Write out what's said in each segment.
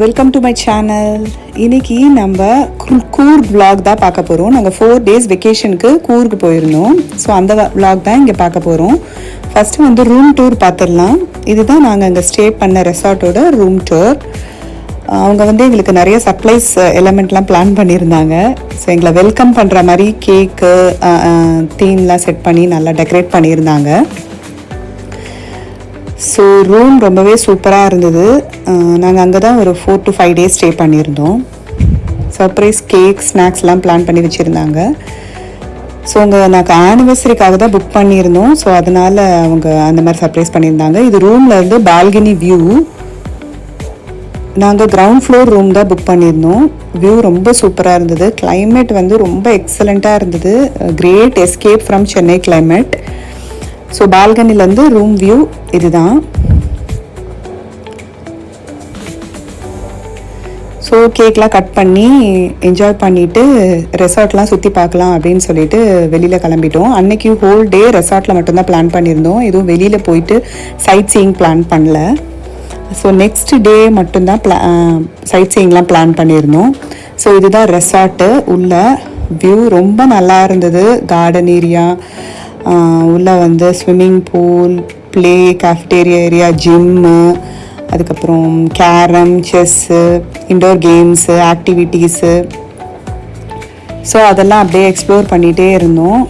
Welcome to my channel. இன்றைக்கி நம்ம Coorg vlog தான் பார்க்க போகிறோம். நாங்கள் 4 days வெக்கேஷனுக்கு கூர்க்கு போயிருந்தோம். ஸோ அந்த விலாக் தான் இங்கே பார்க்க போகிறோம். ஃபஸ்ட்டு வந்து ரூம் டூர் பார்த்துடலாம். இதுதான் நாங்கள் அங்கே ஸ்டே பண்ண ரெசார்ட்டோட ரூம் டூர். அவங்க வந்து எங்களுக்கு நிறைய சர்ப்ரைஸ் எலமெண்ட்லாம் பிளான் பண்ணியிருந்தாங்க. ஸோ எங்களை வெல்கம் பண்ணுற மாதிரி கேக்கு தீம்லாம் செட் பண்ணி நல்லா டெக்கரேட் பண்ணியிருந்தாங்க. ஸோ ரூம் ரொம்பவே சூப்பராக இருந்தது. நாங்கள் அங்கே தான் ஒரு 4 to 5 days ஸ்டே பண்ணியிருந்தோம். சர்ப்ரைஸ் கேக் ஸ்நாக்ஸ்லாம் பிளான் பண்ணி வச்சுருந்தாங்க. ஸோ நாங்கள் ஆனிவர்சரிக்காக தான் புக் பண்ணியிருந்தோம். ஸோ அதனால் அவங்க அந்த மாதிரி சர்ப்ரைஸ் பண்ணியிருந்தாங்க. இது ரூமில் இருந்து பால்கனி வியூ. நாங்கள் கிரவுண்ட் ஃப்ளோர் ரூம் தான் புக் பண்ணியிருந்தோம். வியூ ரொம்ப சூப்பராக இருந்தது. கிளைமேட் வந்து ரொம்ப எக்ஸலண்ட்டாக இருந்தது. Great escape from Chennai climate. So பால்கனிலேருந்து ரூம் வியூ இதுதான். ஸோ கேக்லாம் கட் பண்ணி என்ஜாய் பண்ணிவிட்டு ரெசார்ட்லாம் சுற்றி பார்க்கலாம் அப்படின்னு சொல்லிட்டு வெளியில் கிளம்பிட்டோம். அன்றைக்கி ஹோல் டே ரெசார்ட்டில் மட்டும்தான் பிளான் பண்ணியிருந்தோம். எதுவும் வெளியில் போயிட்டு சைட் சீயிங் பிளான் பண்ணல. ஸோ நெக்ஸ்ட் டே மட்டும்தான் சைட் சீயிங்லாம் பிளான் பண்ணியிருந்தோம். ஸோ இதுதான் ரெசார்ட்டு. உள்ள வியூ ரொம்ப நல்லா இருந்தது. கார்டன் ஏரியா, உள்ளே வந்து swimming pool, play cafeteria area, gym, அதுக்கப்புறம் carrom, chess, indoor games, activities. So அதெல்லாம் அப்படியே எக்ஸ்ப்ளோர் பண்ணிகிட்டே இருந்தோம்.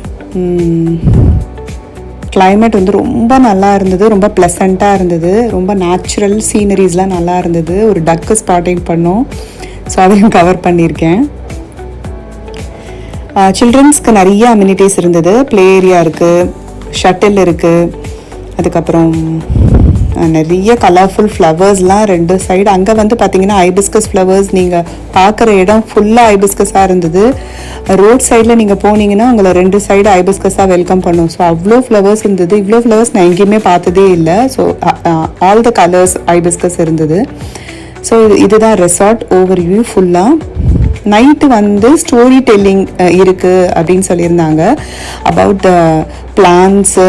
கிளைமேட் வந்து ரொம்ப நல்லா இருந்தது. ரொம்ப ப்ளசண்ட்டாக இருந்தது. ரொம்ப நேச்சுரல் சீனரிஸ்லாம் நல்லா இருந்தது. ஒரு டக்கு ஸ்பாட்டிங் பண்ணோம். ஸோ அதையும் கவர் பண்ணியிருக்கேன். சில்ட்ரன்ஸ்க்கு நிறைய அம்யூனிட்டிஸ் இருந்தது. ப்ளே ஏரியா இருக்குது, ஷட்டில் இருக்குது, அதுக்கப்புறம் நிறைய கலர்ஃபுல் ஃப்ளவர்ஸ்லாம் 2 சைடு. அங்கே வந்து பார்த்திங்கன்னா ஹைபிஸ்கஸ் ஃப்ளவர்ஸ் நீங்கள் பார்க்குற இடம் ஃபுல்லாக ஹைபிஸ்கஸாக இருந்தது. ரோட் சைடில் நீங்கள் போனீங்கன்னா உங்களை 2 சைடு ஹைபிஸ்கஸாக வெல்கம் பண்ணும். ஸோ அவ்வளோ ஃப்ளவர்ஸ் இருந்தது. இவ்வளோ ஃப்ளவர்ஸ் நான் எங்கேயுமே பார்த்ததே இல்லை. So all the colours hibiscus இருந்தது. ஸோ இதுதான் ரெசார்ட் ஓவர் வியூ ஃபுல்லாக. நைட்டு வந்து ஸ்டோரி டெல்லிங் இருக்குது அப்படின்னு சொல்லியிருந்தாங்க. அபவுட் த பிளான்ஸு,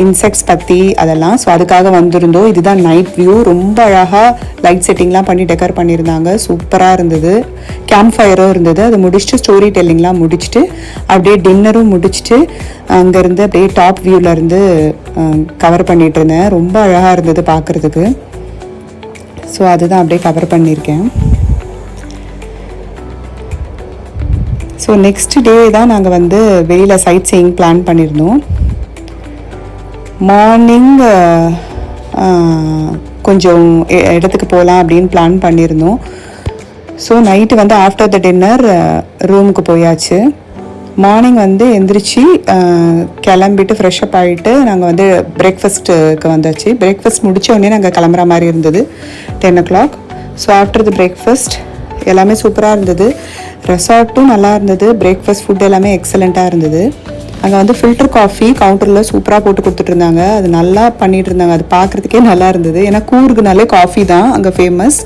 இன்செக்ட்ஸ் பற்றி அதெல்லாம். ஸோ அதுக்காக வந்திருந்தோம். இதுதான் நைட் வியூ. ரொம்ப அழகாக லைட் செட்டிங்லாம் பண்ணி டெக்கர் பண்ணியிருந்தாங்க. சூப்பராக இருந்தது. கேம்ப் ஃபயரும் இருந்தது. அதை முடிச்சுட்டு ஸ்டோரி டெல்லிங்லாம் முடிச்சுட்டு அப்படியே டின்னரும் முடிச்சுட்டு அங்கேருந்து அப்படியே டாப் வியூவிலேருந்து கவர் பண்ணிகிட்டு இருந்தேன். ரொம்ப அழகாக இருந்தது பார்க்குறதுக்கு. ஸோ அதுதான் அப்படியே கவர் பண்ணியிருக்கேன். ஸோ நெக்ஸ்ட் டே தான் நாங்கள் வந்து வெளியில் சைட் சீயிங் பிளான் பண்ணியிருந்தோம். மார்னிங் கொஞ்சம் இடத்துக்கு போகலாம் அப்படின்னு பிளான் பண்ணியிருந்தோம். ஸோ நைட்டு வந்து ஆஃப்டர் த டின்னர் ரூமுக்கு போயாச்சு. மார்னிங் வந்து எந்திரிச்சு கிளம்பிட்டு ஃப்ரெஷ்அப் ஆகிட்டு நாங்கள் வந்து பிரேக்ஃபாஸ்ட்டுக்கு வந்தாச்சு. பிரேக்ஃபாஸ்ட் முடித்த உடனே நாங்கள் கிளம்புற மாதிரி இருந்தது 10 o'clock. So after the breakfast எல்லாமே சூப்பராக இருந்தது. ரெசார்ட்டும் நல்லா இருந்தது. பிரேக்ஃபாஸ்ட் ஃபுட் எல்லாமே எக்ஸலண்ட்டாக இருந்தது. அங்கே வந்து ஃபில்டர் காஃபி கவுண்டரில் சூப்பராக போட்டு கொடுத்துட்டு இருந்தாங்க. அது நல்லா பண்ணிகிட்டு இருந்தாங்க. அது பார்க்குறதுக்கே நல்லா இருந்தது. ஏன்னா கூர்க்குனாலே காஃபி தான் அங்கே ஃபேமஸ்.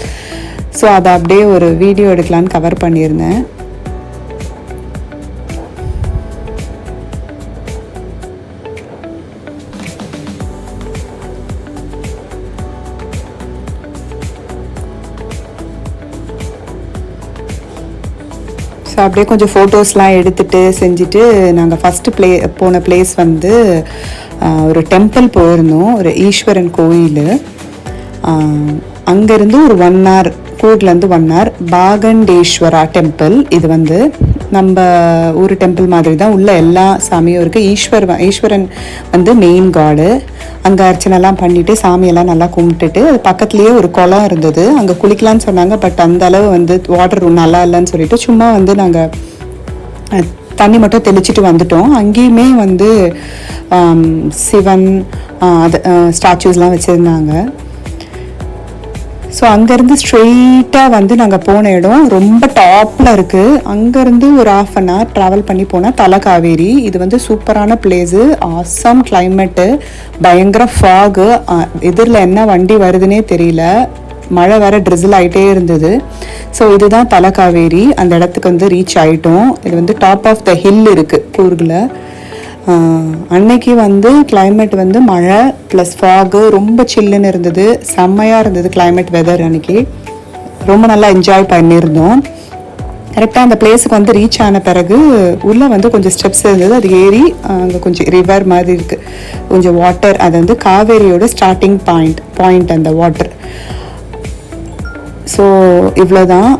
ஸோ அதை அப்படியே ஒரு வீடியோ எடுக்கலான்னு கவர் பண்ணியிருந்தேன். ஸோ அப்படியே கொஞ்சம் ஃபோட்டோஸ்லாம் எடுத்துகிட்டு செஞ்சுட்டு நாங்கள் ஃபஸ்ட்டு போன பிளேஸ் வந்து ஒரு டெம்பிள் போயிருந்தோம். ஒரு ஈஸ்வரன் கோயில். அங்கேருந்து ஒரு 1 hour, கூர்லேருந்து 1 hour, பாகண்டேஸ்வரா டெம்பிள். இது வந்து நம்ம ஊர் டெம்பிள் மாதிரி தான். உள்ள எல்லா சாமியும் இருக்குது. ஈஸ்வரன் வந்து மெயின் காடு. அங்கே அர்ச்சனைலாம் பண்ணிவிட்டு சாமியெல்லாம் நல்லா கும்பிட்டுட்டு அது பக்கத்துலேயே ஒரு குளம் இருந்தது. அங்கே குளிக்கலான்னு சொன்னாங்க. பட் அந்த அளவு வந்து வாட்டர் நல்லா இல்லைன்னு சொல்லிட்டு சும்மா வந்து நாங்கள் தண்ணி மட்டும் தெளிச்சிட்டு வந்துட்டோம். அங்கேயுமே வந்து சிவன் அது ஸ்டாச்சூஸ்லாம் வச்சுருந்தாங்க. ஸோ அங்கேருந்து ஸ்ட்ரெயிட்டாக வந்து நாங்கள் போன இடம் ரொம்ப டாப்பில் இருக்குது. அங்கேருந்து ஒரு 1/2 hour ட்ராவல் பண்ணி போனால் தலகாவேரி. இது வந்து சூப்பரான பிளேஸு. ஆசம் கிளைமேட்டு, பயங்கர ஃபாகு. எதிரில் என்ன வண்டி வருதுன்னே தெரியல. மழை வேறு ட்ரிசில் ஆகிட்டே இருந்தது. ஸோ இதுதான் தலகாவேரி. அந்த இடத்துக்கு வந்து ரீச் ஆகிட்டோம். இது வந்து டாப் ஆஃப் த ஹில் இருக்குது கூர்கில். அன்னைக்கு வந்து கிளைமேட் வந்து மழை ப்ளஸ் ஃபாகு, ரொம்ப சில்லுன்னு இருந்தது. செம்மையாக இருந்தது கிளைமேட் வெதர் அன்னைக்கு. ரொம்ப நல்லா என்ஜாய் பண்ணியிருந்தோம். கரெக்டாக அந்த பிளேஸுக்கு வந்து ரீச் ஆன பிறகு உள்ளே வந்து கொஞ்சம் ஸ்டெப்ஸ் இருந்தது, அது ஏறி அங்கே கொஞ்சம் ரிவர் மாதிரி இருக்குது, கொஞ்சம் வாட்டர், அது வந்து காவேரியோட ஸ்டார்டிங் பாயிண்ட் அந்த வாட்டர். ஸோ இவ்வளோதான்.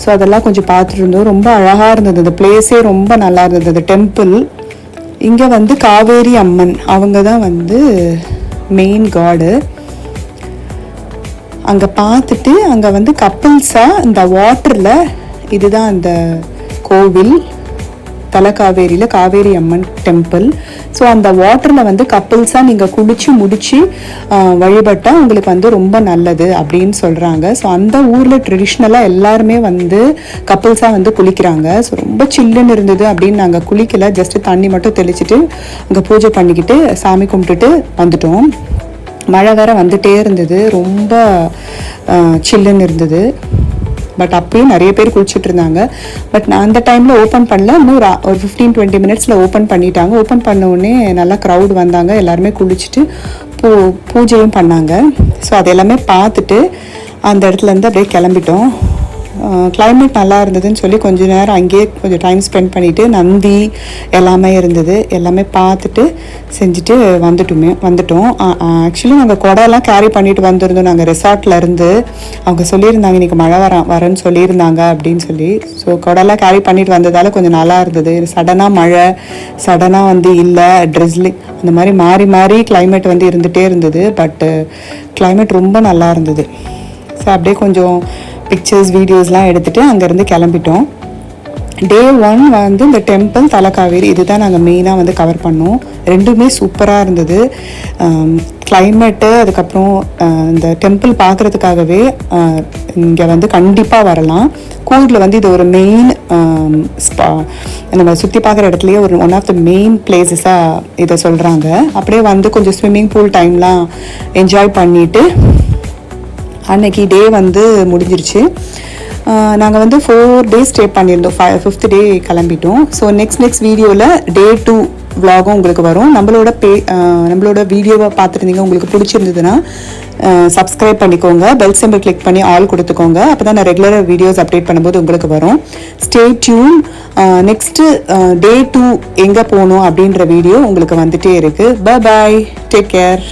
ஸோ அதெல்லாம் கொஞ்சம் பார்த்துட்டு இருந்தோம். ரொம்ப அழகாக இருந்தது அந்த பிளேஸே, ரொம்ப நல்லா இருந்தது அந்த டெம்பிள். இங்கே வந்து காவேரி அம்மன் அவங்க தான் வந்து மெயின் காடு. அங்கே பார்த்துட்டு அங்கே வந்து கப்பிள்ஸாக இந்த வாட்டரில், இதுதான் அந்த கோவில் தலக்காவேரியில் காவேரி அம்மன் டெம்பிள். ஸோ அந்த வாட்டரில் வந்து கப்பிள்ஸாக நீங்கள் குளித்து முடித்து வழிபட்டால் உங்களுக்கு வந்து ரொம்ப நல்லது அப்படின்னு சொல்கிறாங்க. ஸோ அந்த ஊரில் ட்ரெடிஷ்னலாக எல்லாருமே வந்து கப்பிள்ஸாக வந்து குளிக்கிறாங்க. ஸோ ரொம்ப சில்லுன்னு இருந்தது அப்படின்னு நாங்கள் குளிக்கலை, ஜஸ்ட்டு தண்ணி மட்டும் தெளிச்சுட்டு அங்கே பூஜை பண்ணிக்கிட்டு சாமி கும்பிட்டுட்டு வந்துட்டோம். மழை வேறு வந்துகிட்டே இருந்தது, ரொம்ப சில்லுன்னு இருந்தது. பட் அப்பயும் நிறைய பேர் குளிச்சுட்டு இருந்தாங்க. பட் நான் அந்த டைமில் ஓப்பன் பண்ணல, இன்னும் ஒரு 15-20 மினிட்ஸில் ஓப்பன் பண்ணிட்டாங்க. ஓப்பன் பண்ண உடனே நல்லா க்ரௌட் வந்தாங்க, எல்லாருமே குளிச்சுட்டு பூஜையும் பண்ணாங்க. ஸோ அது எல்லாமே பார்த்துட்டு அந்த இடத்துலேருந்து அப்படியே கிளம்பிட்டோம். கிளைமேட் நல்லா இருந்ததுன்னு சொல்லி கொஞ்ச நேரம் அங்கேயே கொஞ்சம் டைம் ஸ்பெண்ட் பண்ணிவிட்டு நந்தி எல்லாமே இருந்தது, எல்லாமே பார்த்துட்டு செஞ்சுட்டு வந்துட்டோம். ஆக்சுவலி நாங்கள் குடையெல்லாம் கேரி பண்ணிட்டு வந்திருந்தோம். நாங்கள் ரெசார்ட்டில் இருந்து அவங்க சொல்லியிருந்தாங்க இன்றைக்கி மழை வரேன்னு சொல்லியிருந்தாங்க அப்படின்னு சொல்லி. ஸோ குடையெல்லாம் கேரி பண்ணிட்டு வந்ததால் கொஞ்சம் நல்லா இருந்தது. சடனாக மழை, சடனாக வந்து இல்லை, ட்ரெஸ்லிங், அந்த மாதிரி மாறி மாறி கிளைமேட் வந்து இருந்துகிட்டே இருந்தது. பட்டு கிளைமேட் ரொம்ப நல்லா இருந்தது. ஸோ அப்படியே கொஞ்சம் பிக்சர்ஸ் வீடியோஸ்லாம் எடுத்துகிட்டு அங்கேருந்து கிளம்பிட்டோம். Day 1 வந்து இந்த டெம்பிள் தலக்காவேரி, இதுதான் நாங்கள் மெயினாக வந்து கவர் பண்ணோம். ரெண்டுமே சூப்பராக இருந்தது. கிளைமேட்டு, அதுக்கப்புறம் இந்த டெம்பிள் பார்க்குறதுக்காகவே இங்கே வந்து கண்டிப்பாக வரலாம். கூர்கில் வந்து இது ஒரு மெயின் நம்ம சுற்றி பார்க்குற இடத்துலையே ஒரு ஒன் ஆஃப் த மெயின் பிளேசஸாக இதை சொல்கிறாங்க. அப்படியே வந்து கொஞ்சம் ஸ்விம்மிங் பூல் டைம்லாம் என்ஜாய் பண்ணிவிட்டு அன்னைக்கு டே வந்து முடிஞ்சிருச்சு. நாங்கள் வந்து 4 days ஸ்டே பண்ணியிருந்தோம். 5th day கிளம்பிட்டோம். ஸோ நெக்ஸ்ட் வீடியோவில் Day 2 vlogகும் உங்களுக்கு வரும். நம்மளோட வீடியோவை பார்த்துருந்தீங்க, உங்களுக்கு பிடிச்சிருந்ததுன்னா சப்ஸ்கிரைப் பண்ணிக்கோங்க, பெல் சிம்பிள் கிளிக் பண்ணி ஆல் கொடுத்துக்கோங்க. அப்போ தான் நான் ரெகுலராக வீடியோஸ் அப்டேட் பண்ணும்போது உங்களுக்கு வரும். Stay tune. நெக்ஸ்ட்டு Day 2 எங்கே போகணும் அப்படின்ற வீடியோ உங்களுக்கு வந்துகிட்டே இருக்குது. Bye bye, take care.